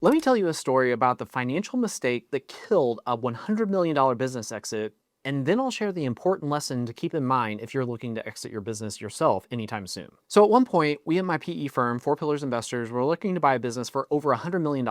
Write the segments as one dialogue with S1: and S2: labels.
S1: Let me tell you a story about the financial mistake that killed a $100 million business exit, and then I'll share the important lesson to keep in mind if you're looking to exit your business yourself anytime soon. So at one point, we at my PE firm, Four Pillars Investors, were looking to buy a business for over $100 million.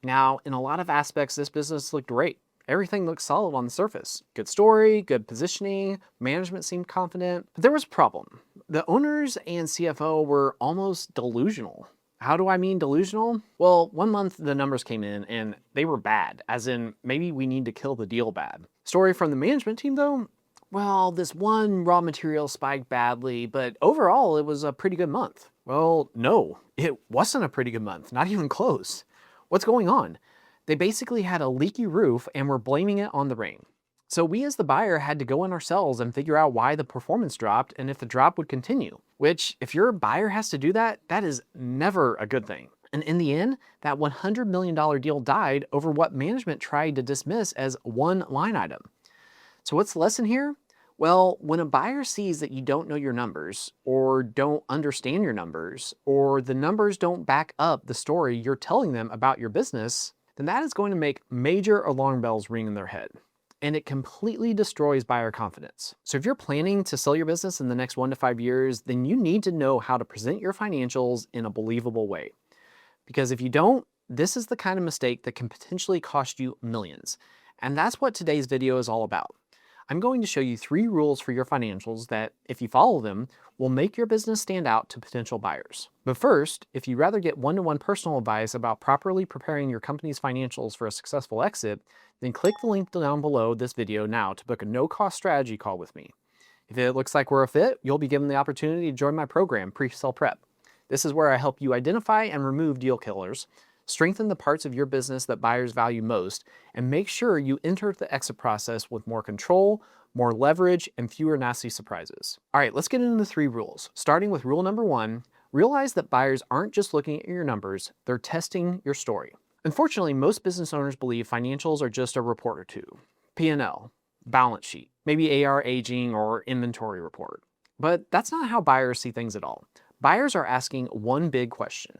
S1: Now, in a lot of aspects, this business looked great. Everything looked solid on the surface. Good story, good positioning, management seemed confident. But there was a problem. The owners and CFO were almost delusional. How do I mean delusional? Well, one month the numbers came in and they were bad, as in maybe we need to kill the deal bad. Story from the management team though? Well, this one raw material spiked badly, but overall it was a pretty good month. Well, no, it wasn't a pretty good month, not even close. What's going on? They basically had a leaky roof and were blaming it on the rain. So we as the buyer had to go in ourselves and figure out why the performance dropped and if the drop would continue. Which, if your buyer has to do that, that is never a good thing. And in the end, that $100 million deal died over what management tried to dismiss as one line item. So what's the lesson here? Well, when a buyer sees that you don't know your numbers, or don't understand your numbers, or the numbers don't back up the story you're telling them about your business, then that is going to make major alarm bells ring in their head. And it completely destroys buyer confidence. So if you're planning to sell your business in the next 1 to 5 years, then you need to know how to present your financials in a believable way. Because if you don't, this is the kind of mistake that can potentially cost you millions. And that's what today's video is all about. I'm going to show you 3 rules for your financials that, if you follow them, will make your business stand out to potential buyers. But first, if you'd rather get one-to-one personal advice about properly preparing your company's financials for a successful exit, then click the link down below this video now to book a no-cost strategy call with me. If it looks like we're a fit, you'll be given the opportunity to join my program, Pre-Sale Prep. This is where I help you identify and remove deal killers, strengthen the parts of your business that buyers value most, and make sure you enter the exit process with more control, more leverage, and fewer nasty surprises. All right, let's get into the 3 rules. Starting with rule number 1, realize that buyers aren't just looking at your numbers, they're testing your story. Unfortunately, most business owners believe financials are just a report or two. P&L, balance sheet, maybe AR aging or inventory report. But that's not how buyers see things at all. Buyers are asking one big question.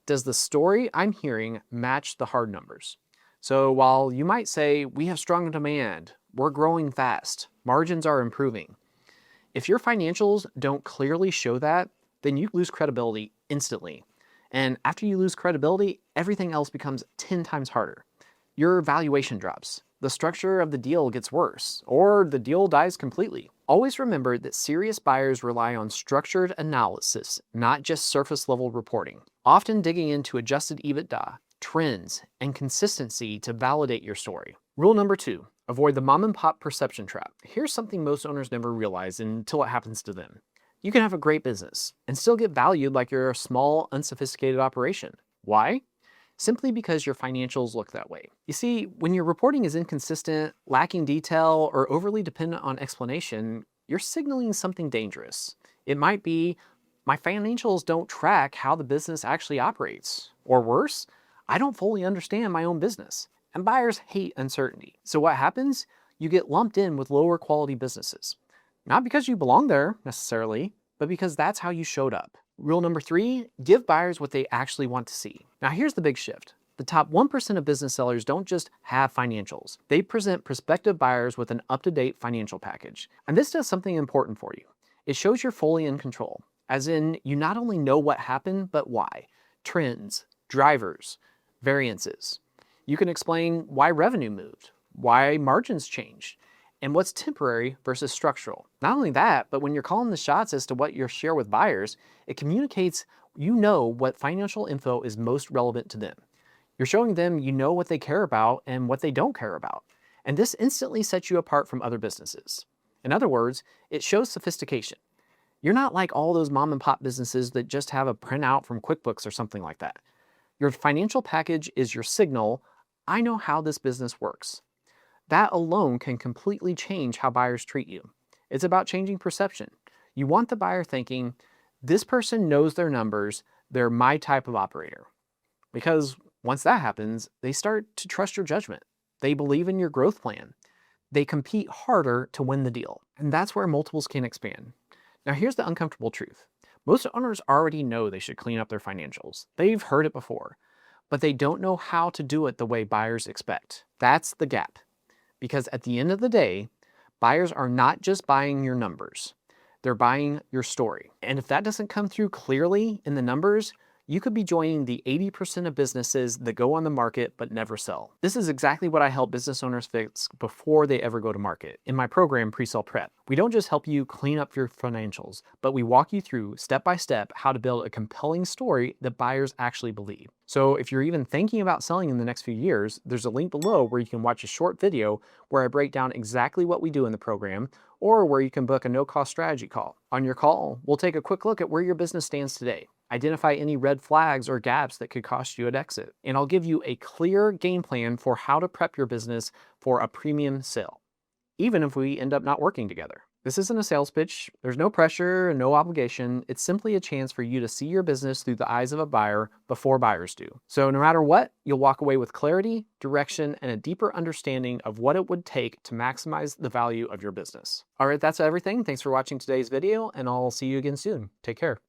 S1: Does the story I'm hearing match the hard numbers? So while you might say, we have strong demand, we're growing fast, margins are improving. If your financials don't clearly show that, then you lose credibility instantly. And after you lose credibility, everything else becomes 10 times harder. Your valuation drops, the structure of the deal gets worse, or the deal dies completely. Always remember that serious buyers rely on structured analysis, not just surface level reporting, often digging into adjusted EBITDA, trends, and consistency to validate your story. Rule number 2, avoid the mom and pop perception trap. Here's something most owners never realize until it happens to them. You can have a great business and still get valued like you're a small, unsophisticated operation. Why? Simply because your financials look that way. You see, when your reporting is inconsistent, lacking detail, or overly dependent on explanation, you're signaling something dangerous. It might be, my financials don't track how the business actually operates. Or worse, I don't fully understand my own business. And buyers hate uncertainty. So what happens? You get lumped in with lower quality businesses. Not because you belong there, necessarily, but because that's how you showed up. Rule number 3, give buyers what they actually want to see. Now here's the big shift. The top 1% of business sellers don't just have financials. They present prospective buyers with an up-to-date financial package. And this does something important for you. It shows you're fully in control. As in, you not only know what happened, but why. Trends, drivers, variances. You can explain why revenue moved, why margins changed, and what's temporary versus structural. Not only that, but when you're calling the shots as to what you share with buyers, it communicates you know what financial info is most relevant to them. You're showing them you know what they care about and what they don't care about. And this instantly sets you apart from other businesses. In other words, it shows sophistication. You're not like all those mom and pop businesses that just have a printout from QuickBooks or something like that. Your financial package is your signal, I know how this business works. That alone can completely change how buyers treat you. It's about changing perception. You want the buyer thinking, this person knows their numbers, they're my type of operator. Because once that happens, they start to trust your judgment. They believe in your growth plan. They compete harder to win the deal. And that's where multiples can expand. Now here's the uncomfortable truth. Most owners already know they should clean up their financials. They've heard it before. but they don't know how to do it the way buyers expect. That's the gap. Because at the end of the day, buyers are not just buying your numbers, they're buying your story. And if that doesn't come through clearly in the numbers, you could be joining the 80% of businesses that go on the market but never sell. This is exactly what I help business owners fix before they ever go to market in my program, Pre-Sale Prep. We don't just help you clean up your financials, but we walk you through step by step how to build a compelling story that buyers actually believe. So if you're even thinking about selling in the next few years, there's a link below where you can watch a short video where I break down exactly what we do in the program, or where you can book a no-cost strategy call. On your call, we'll take a quick look at where your business stands today, identify any red flags or gaps that could cost you an exit, and I'll give you a clear game plan for how to prep your business for a premium sale, even if we end up not working together. This isn't a sales pitch. There's no pressure and no obligation. It's simply a chance for you to see your business through the eyes of a buyer before buyers do. So no matter what, you'll walk away with clarity, direction, and a deeper understanding of what it would take to maximize the value of your business. All right, that's everything. Thanks for watching today's video, and I'll see you again soon. Take care.